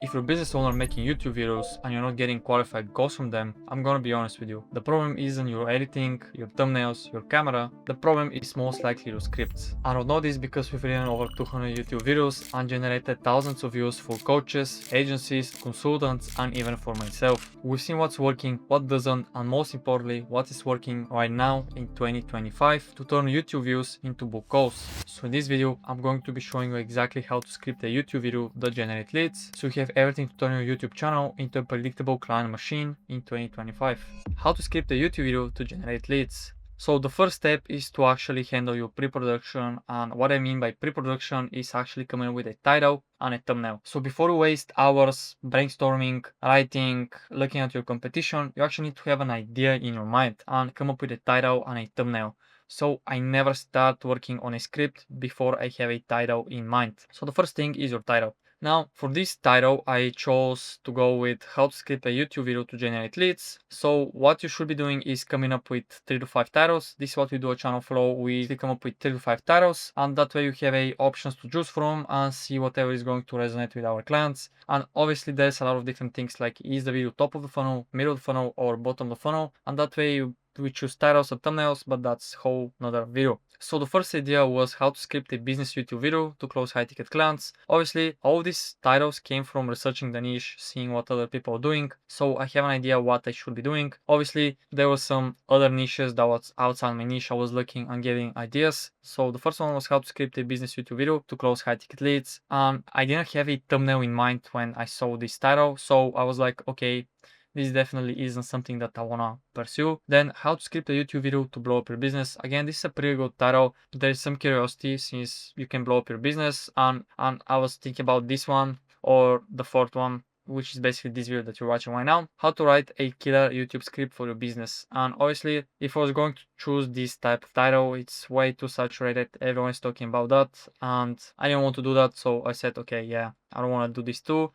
If you're a business owner making YouTube videos and you're not getting qualified goals from them, I'm gonna be honest with you. The problem isn't your editing, your thumbnails, your camera. The problem is most likely your scripts. I don't know this because we've written over 200 YouTube videos and generated thousands of views for coaches, agencies, consultants, and even for myself. We've seen what's working, what doesn't, and most importantly, what is working right now in 2025 to turn YouTube views into book goals. So in this video, I'm going to be showing you exactly how to script a YouTube video that generate leads, so you have everything to turn your YouTube channel into a predictable client machine in 2025. How to script a YouTube video to generate leads. So the first step is to actually handle your pre-production, and what I mean by pre-production is actually coming up with a title and a thumbnail. So before you waste hours brainstorming, writing, looking at your competition, you actually need to have an idea in your mind and come up with a title and a thumbnail. So I never start working on a script before I have a title in mind. So the first thing is your title. Now, for this title, I chose to go with how to script a YouTube video to generate leads. So what you should be doing is coming up with 3 to 5 titles. This is what we do at Channel Flow. We come up with 3 to 5 titles, and that way you have a options to choose from and see whatever is going to resonate with our clients. And obviously there's a lot of different things like is the video top of the funnel, middle of the funnel, or bottom of the funnel. And that way we choose titles and thumbnails, but that's whole another video. So the first idea was how to script a business YouTube video to close high ticket clients. Obviously, all these titles came from researching the niche, seeing what other people are doing. So I have an idea what I should be doing. Obviously, there were some other niches that was outside my niche. I was looking and getting ideas. So the first one was how to script a business YouTube video to close high ticket leads. I didn't have a thumbnail in mind when I saw this title. So I was like, okay, this definitely isn't something that I wanna pursue. Then how to script a YouTube video to blow up your business. Again, this is a pretty good title. There is some curiosity since you can blow up your business, and I was thinking about this one or the fourth one, which is basically this video that you're watching right now. How to write a killer YouTube script for your business. And obviously, if I was going to choose this type of title, it's way too saturated. Everyone's talking about that, and I didn't want to do that. So I said, okay, yeah, I don't want to do this too.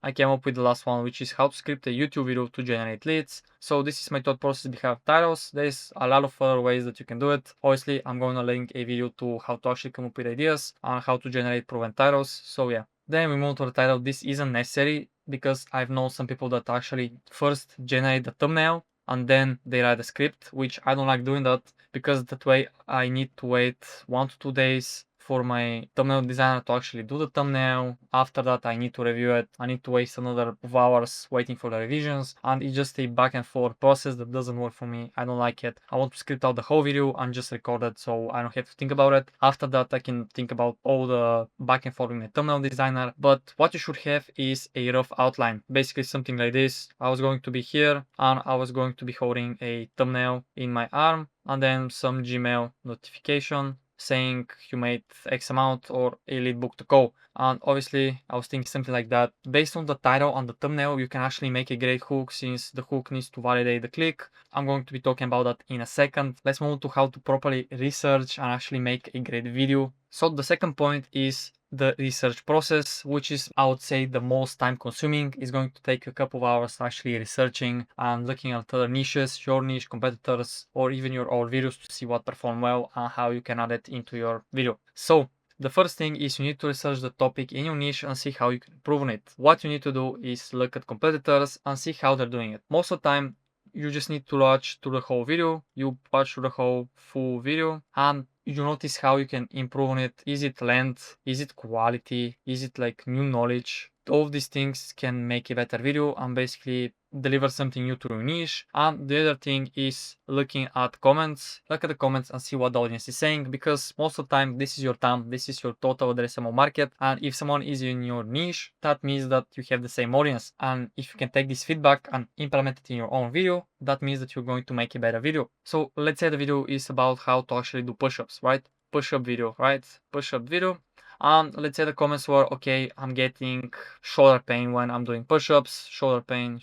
I came up with the last one, which is how to script a YouTube video to generate leads. So this is my thought process behind titles. There's a lot of other ways that you can do it. Obviously, I'm going to link a video to how to actually come up with ideas and how to generate proven titles. So yeah. Then we move to the title. This isn't necessary because I've known some people that actually first generate the thumbnail and then they write a script, which I don't like doing that because that way I need to wait 1 to 2 days for my thumbnail designer to actually do the thumbnail. After that, I need to review it. I need to waste another hours waiting for the revisions, and it's just a back and forth process that doesn't work for me. I don't like it. I want to script out the whole video and just record it so I don't have to think about it. After that, I can think about all the back and forth with my thumbnail designer. But what you should have is a rough outline. Basically something like this. I was going to be here and I was going to be holding a thumbnail in my arm and then some Gmail notification saying you made X amount or a lead book to go. And obviously I was thinking something like that. Based on the title and the thumbnail, you can actually make a great hook since the hook needs to validate the click. I'm going to be talking about that in a second. Let's move to how to properly research and actually make a great video. So the second point is the research process, which is, I would say, the most time consuming. Is going to take a couple of hours actually researching and looking at other niches, your niche, competitors, or even your old videos to see what perform well and how you can add it into your video. So the first thing is you need to research the topic in your niche and see how you can improve on it. What you need to do is look at competitors and see how they're doing it. Most of the time, you just need to watch through the whole video. You watch through the whole full video and you notice how you can improve on it. Is it length? Is it quality? Is it like new knowledge? All of these things can make a better video and basically deliver something new to your niche. And the other thing is looking at comments. Look at the comments and see what the audience is saying, because most of the time this is your TAM, this is your total addressable market. And if someone is in your niche, that means that you have the same audience. And if you can take this feedback and implement it in your own video, that means that you're going to make a better video. So let's say the video is about how to actually do push-ups, right? Push-up video, right? Push-up video. Let's say the comments were, okay, I'm getting shoulder pain when I'm doing push-ups, shoulder pain,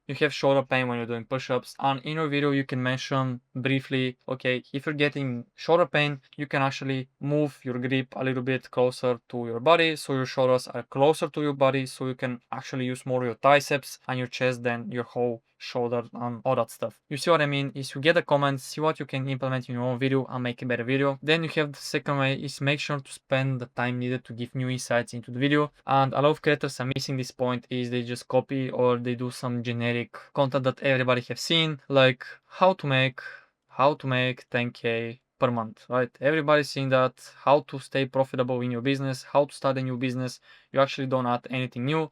you have shoulder pain when you're doing push-ups, and in your video you can mention briefly, okay, if you're getting shoulder pain, you can actually move your grip a little bit closer to your body, so your shoulders are closer to your body, so you can actually use more your triceps and your chest than your whole shoulder and all that stuff. You see what I mean? Is you get the comments, see what you can implement in your own video and make a better video. Then you have the second way is make sure to spend the time needed to give new insights into the video. And a lot of creators are missing this point is they just copy or they do some generic content that everybody have seen, like how to make 10k per month, right? Everybody's seeing that, how to stay profitable in your business, how to start a new business. You actually don't add anything new.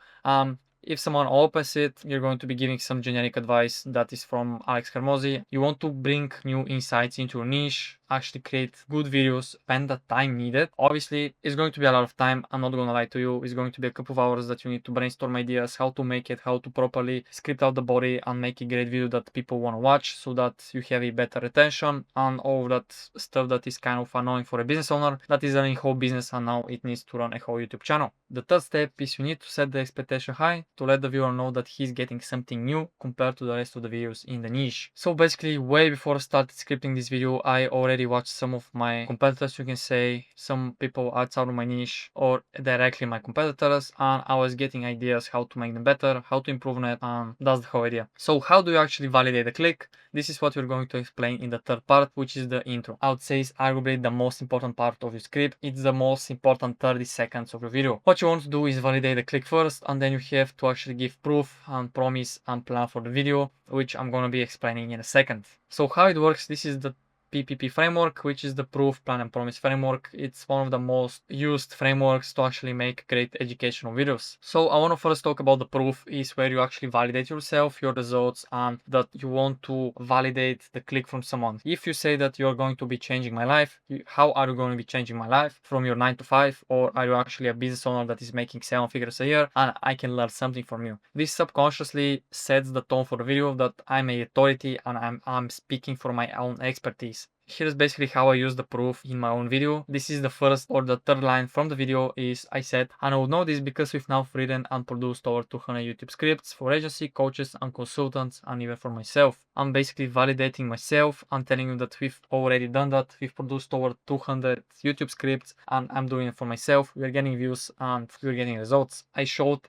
If someone opens it, you're going to be giving some generic advice that is from Alex Hermosi. You want to bring new insights into your niche, actually create good videos, spend the time needed. Obviously, it's going to be a lot of time. I'm not going to lie to you. It's going to be a couple of hours that you need to brainstorm ideas, how to make it, how to properly script out the body and make a great video that people want to watch so that you have a better retention and all that stuff that is kind of annoying for a business owner that is running a whole business and now it needs to run a whole YouTube channel. The third step is you need to set the expectation high to let the viewer know that he's getting something new compared to the rest of the videos in the niche. So basically, way before I started scripting this video, I already watched some of my competitors, you can say, some people outside of my niche or directly my competitors, and I was getting ideas how to make them better, how to improve on it, and that's the whole idea. So how do you actually validate the click? This is what we're going to explain in the third part, which is the intro. I would say it's arguably the most important part of your script. It's the most important 30 seconds of your video. What you want to do is validate the click first, and then you have to actually give proof and promise and plan for the video, which I'm going to be explaining in a second. So how it works, this is the PPP framework, which is the proof, plan and promise framework. It's one of the most used frameworks to actually make great educational videos. So I want to first talk about the proof, is where you actually validate yourself, your results, and that you want to validate the click from someone. If you say that you're going to be changing my life, how are you going to be changing my life from your 9 to 5? Or are you actually a business owner that is making 7 figures a year and I can learn something from you? This subconsciously sets the tone for the video that I'm a authority and I'm speaking for my own expertise. Here's basically how I use the proof in my own video. This is the first or the third line from the video is I said, and I would know this because we've now written and produced over 200 YouTube scripts for agency, coaches and consultants and even for myself. I'm basically validating myself. I'm telling you that we've already done that. We've produced over 200 YouTube scripts and I'm doing it for myself. We're getting views and we're getting results. I showed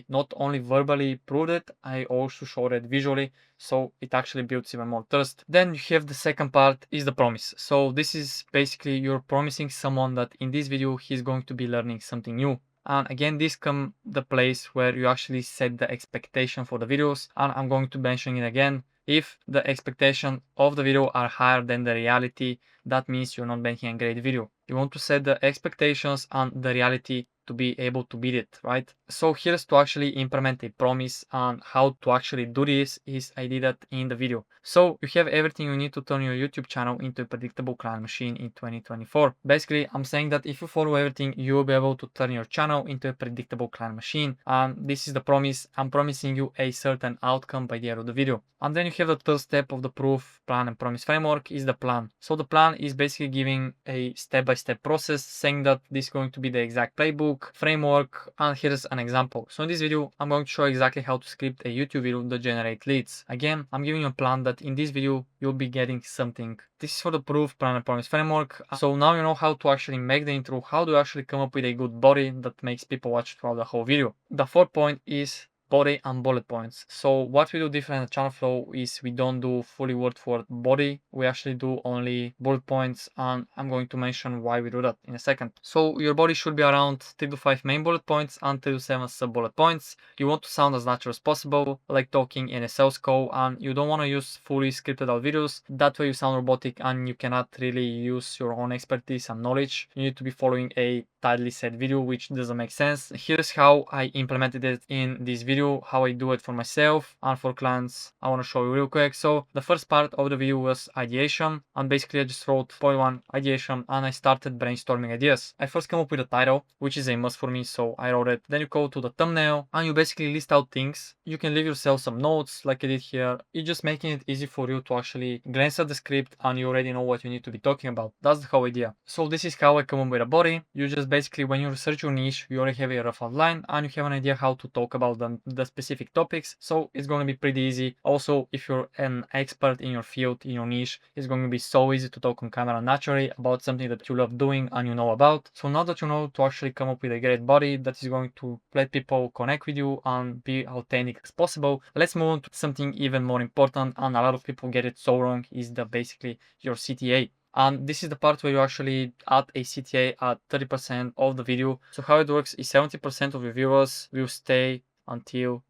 not only verbally proved it, I also showed it visually. So it actually builds even more trust. Then you have the second part is the promise. So this is basically you're promising someone that in this video he's going to be learning something new. And again, this comes the place where you actually set the expectation for the videos. And I'm going to mention it again. If the expectation of the video are higher than the reality, that means you're not making a great video. You want to set the expectations and the reality to be able to beat it, right? So here's to actually implement a promise, and how to actually do this is I did that in the video. So you have everything you need to turn your YouTube channel into a predictable client machine in 2024. Basically, I'm saying that if you follow everything, you will be able to turn your channel into a predictable client machine. And this is the promise. I'm promising you a certain outcome by the end of the video. And then you have the third step of the proof, plan and promise framework is the plan. So the plan is basically giving a step-by-step process, saying that this is going to be the exact playbook, framework, and here's an example. So in this video, I'm going to show exactly how to script a YouTube video that generate leads. Again, I'm giving you a plan that in this video, you'll be getting something. This is for the proof, plan and promise framework. So now you know how to actually make the intro, how to actually come up with a good body that makes people watch throughout the whole video. The fourth point is body and bullet points. So what we do different in the channel flow is we don't do fully word for word body. We actually do only bullet points, and I'm going to mention why we do that in a second. So your body should be around 3 to 5 main bullet points and 3 to 7 sub bullet points. You want to sound as natural as possible, like talking in a sales call, and you don't want to use fully scripted out videos. That way you sound robotic and you cannot really use your own expertise and knowledge. You need to be following a tightly set video, which doesn't make sense. Here's how I implemented it in this video, how I do it for myself and for clients. I want to show you real quick. So the first part of the video was ideation, and basically I just wrote point 1 ideation and I started brainstorming ideas. I first came up with a title, which is a must for me, so I wrote it. Then you go to the thumbnail and you basically list out things. You can leave yourself some notes like I did here. It's just making it easy for you to actually glance at the script and you already know what you need to be talking about. That's the whole idea. So this is how I come up with a body. You just basically when you research your niche, you already have a rough outline and you have an idea how to talk about the specific topics. So it's going to be pretty easy. Also, if you're an expert in your field, in your niche, it's going to be so easy to talk on camera naturally about something that you love doing and you know about. So now that you know to actually come up with a great body that is going to let people connect with you and be authentic as possible, let's move on to something even more important, and a lot of people get it so wrong, is basically your CTA. And this is the part where you actually add a CTA at 30% of the video. So how it works is 70% of your viewers will stay until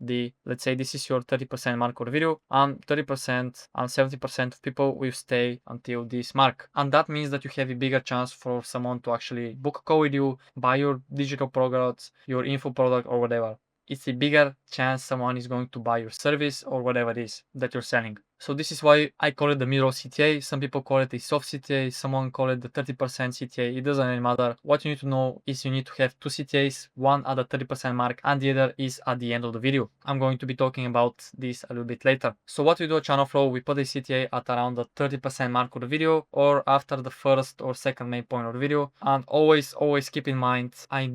let's say this is your 30% mark of the video, and 30% and 70% of people will stay until this mark. And that means that you have a bigger chance for someone to actually book a call with you, buy your digital products, your info product or whatever. It's a bigger chance someone is going to buy your service or whatever it is that you're selling. So this is why I call it the mirror CTA. Some people call it a soft CTA, someone call it the 30% CTA. It doesn't really matter. What you need to know is you need to have two CTAs, one at the 30% mark and the other is at the end of the video. I'm going to be talking about this a little bit later. So what we do at Channel Flow, we put a CTA at around the 30% mark of the video or after the first or second main point of the video. And always keep in mind, I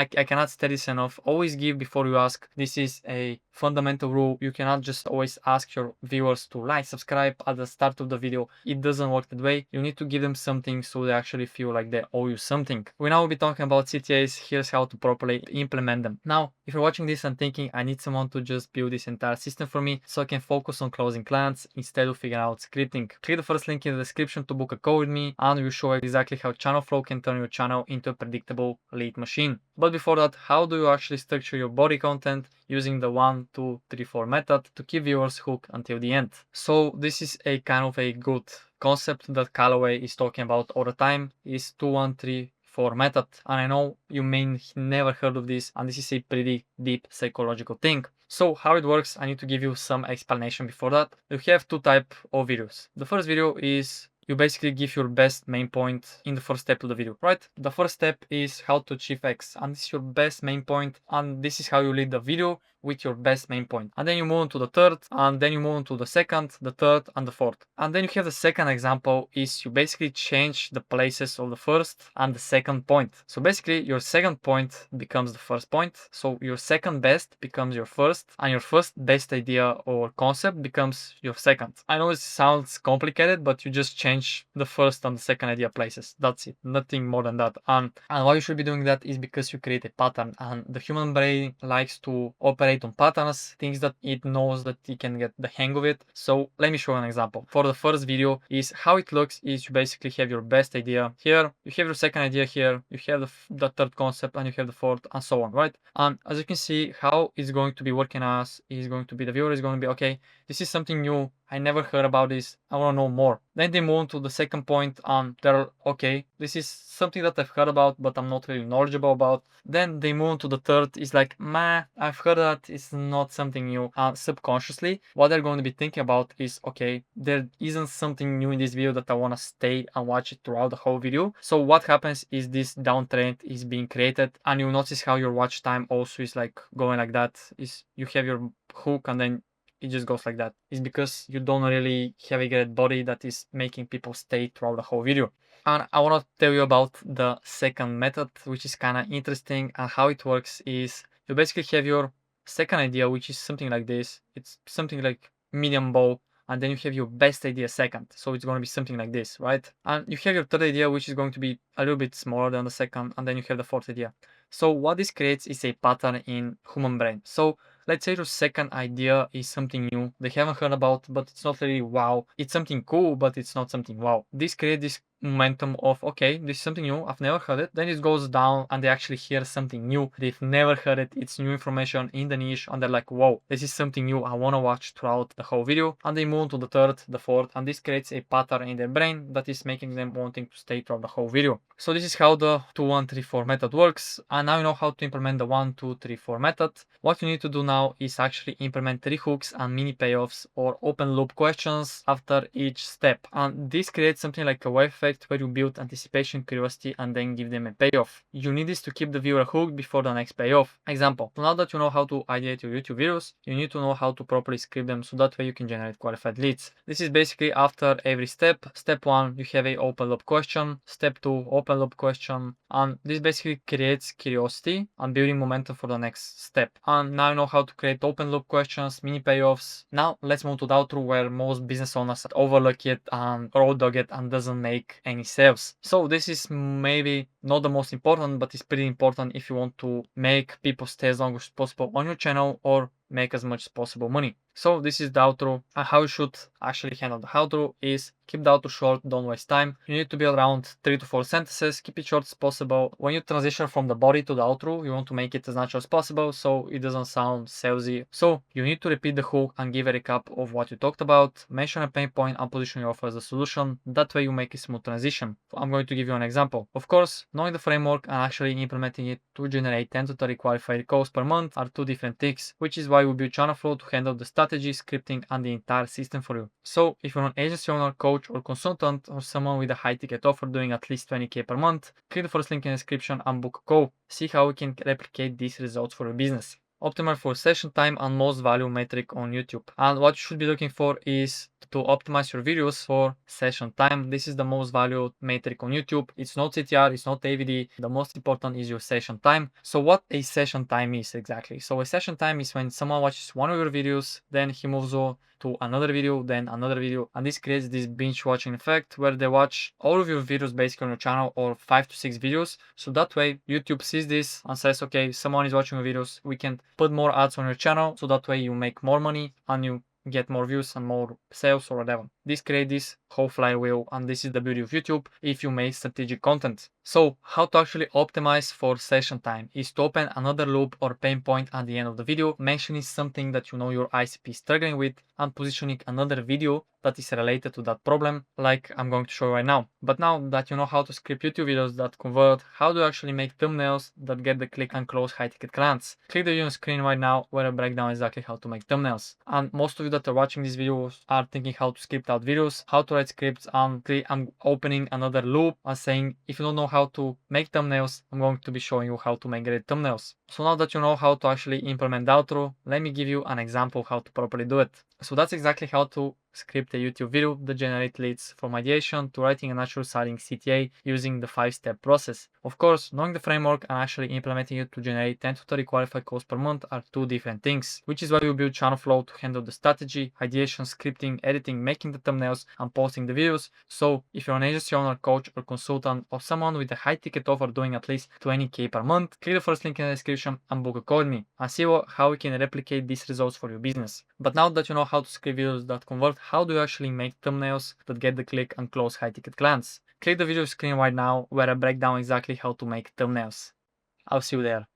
cannot state this enough, always give before you ask. This is a fundamental rule. You cannot just always ask your viewers to like, subscribe at the start of the video. It doesn't work that way. You need to give them something so they actually feel like they owe you something. We now will be talking about CTAs. Here's how to properly implement them. Now, if you're watching this and thinking, I need someone to just build this entire system for me so I can focus on closing clients instead of figuring out scripting, click the first link in the description to book a call with me and we'll show you exactly how Channel Flow can turn your channel into a predictable lead machine. But before that, how do you actually structure your body content using the 1, 2, 3, 4 method to keep viewers hooked until the end? So this is a kind of a good concept that Callaway is talking about all the time, is 2, 1, 3, 4 method. And I know you may never heard of this, and this is a pretty deep psychological thing. So how it works, I need to give you some explanation before that. You have two types of videos. The first video is you basically give your best main point in the first step of the video, right? The first step is how to achieve X, and this is your best main point, and this is how you lead the video with your best main point. And then you move on to the third, and then you move on to the second, the third, and the fourth. And then you have the second example is you basically change the places of the first and the second point. So basically your second point becomes the first point. So your second best becomes your first, and your first best idea or concept becomes your second. I know it sounds complicated, but you just change the first and the second idea places. That's it, nothing more than that. And why you should be doing that is because you create a pattern, and the human brain likes to operate on patterns, things that it knows that it can get the hang of it. So let me show an example. For the first video is how it looks is you basically have your best idea here, you have your second idea here, you have the third concept, and you have the fourth, and so on, right? And as you can see, how it's going to be working as is going to be, the viewer is going to be, okay, this is something new, I never heard about this, I want to know more. Then they move on to the second point and they're, okay, this is something that I've heard about but I'm not really knowledgeable about. Then they move on to the third, is like, I've heard that, it's not something new. Subconsciously, what they're going to be thinking about is, okay, there isn't something new in this video that I want to stay and watch it throughout the whole video. So what happens is this downtrend is being created, and you'll notice how your watch time also is like going like that. Is you have your hook and then it just goes like that. It's because you don't really have a great body that is making people stay throughout the whole video. And I want to tell you about the second method, which is kind of interesting, and how it works is you basically have your second idea, which is something like this. It's something like medium bow, and then you have your best idea second, so it's going to be something like this, right? And you have your third idea, which is going to be a little bit smaller than the second, and then you have the fourth idea. So what this creates is a pattern in human brain. So let's say your second idea is something new they haven't heard about, but it's not really wow. It's something cool, but it's not something wow. This creates this momentum of, okay, this is something new, I've never heard it. Then it goes down and they actually hear something new, they've never heard it, it's new information in the niche, and they're like, whoa, this is something new, I want to watch throughout the whole video. And they move to the third, the fourth, and this creates a pattern in their brain that is making them wanting to stay throughout the whole video. So this is how the 2, 1, 3, 4 method works. And now you know how to implement the 1, 2, 3, 4 method. What you need to do now is actually implement 3 hooks and mini payoffs or open loop questions after each step. And this creates something like a wave effect where you build anticipation, curiosity, and then give them a payoff. You need this to keep the viewer hooked before the next payoff. Example, so now that you know how to ideate your YouTube videos, you need to know how to properly script them so that way you can generate qualified leads. This is basically after every step. Step 1, you have a open loop question. Step 2, open loop question, and this basically creates curiosity and building momentum for the next step. And now you know how to create open loop questions, mini payoffs. Now let's move to the outro, where most business owners overlook it and road dog it and doesn't make any sales. So this is maybe not the most important, but it's pretty important if you want to make people stay as long as possible on your channel or make as much as possible money. So this is the outro, and how you should actually handle the outro is keep the outro short, don't waste time. You need to be around 3 to 4 sentences, keep it short as possible. When you transition from the body to the outro, you want to make it as natural as possible so it doesn't sound salesy. So you need to repeat the hook and give a recap of what you talked about, mention a pain point and position your offer as a solution. That way you make a smooth transition. I'm going to give you an example. Of course, knowing the framework and actually implementing it to generate 10 to 30 qualified calls per month are two different things, which is why we build channel flow to handle the strategy, scripting and the entire system for you. So if you're an agency owner, coach or consultant, or someone with a high ticket offer doing at least 20k per month, click the first link in the description and book a call. See how we can replicate these results for your business. Optimal for session time and most value metric on YouTube. And what you should be looking for is to optimize your videos for session time. This is the most valued metric on YouTube. It's not CTR, it's not AVD. The most important is your session time. So what a session time is exactly? So a session time is when someone watches one of your videos, then he moves on to another video, then another video, and this creates this binge watching effect where they watch all of your videos basically on your channel, or 5 to 6 videos. So that way YouTube sees this and says, okay, someone is watching your videos, we can put more ads on your channel, so that way you make more money and you get more views and more sales or whatever. This creates this whole flywheel, and this is the beauty of YouTube if you make strategic content. So how to actually optimize for session time is to open another loop or pain point at the end of the video, mentioning something that you know your ICP is struggling with and positioning another video that is related to that problem, like I'm going to show you right now. But now that you know how to script YouTube videos that convert, how do you actually make thumbnails that get the click and close high ticket clients? Click the video on screen right now where I break down exactly how to make thumbnails. And most of you that are watching these videos are thinking how to script out videos, how to write scripts, and I'm opening another loop and saying if you don't know how to make thumbnails, I'm going to be showing you how to make great thumbnails. So now that you know how to actually implement the outro, let me give you an example of how to properly do it. So that's exactly how to script a YouTube video that generates leads from ideation to writing a natural selling CTA using the 5-step process. Of course, knowing the framework and actually implementing it to generate 10 to 30 qualified calls per month are two different things, which is why we build channel flow to handle the strategy, ideation, scripting, editing, making the thumbnails and posting the videos. So if you're an agency owner, coach or consultant, or someone with a high ticket offer doing at least 20k per month, click the first link in the description and book a call with me and see how we can replicate these results for your business. But now that you know how to script videos that convert, how do you actually make thumbnails that get the click and close high ticket clients? Click the video screen right now where I break down exactly how to make thumbnails. I'll see you there.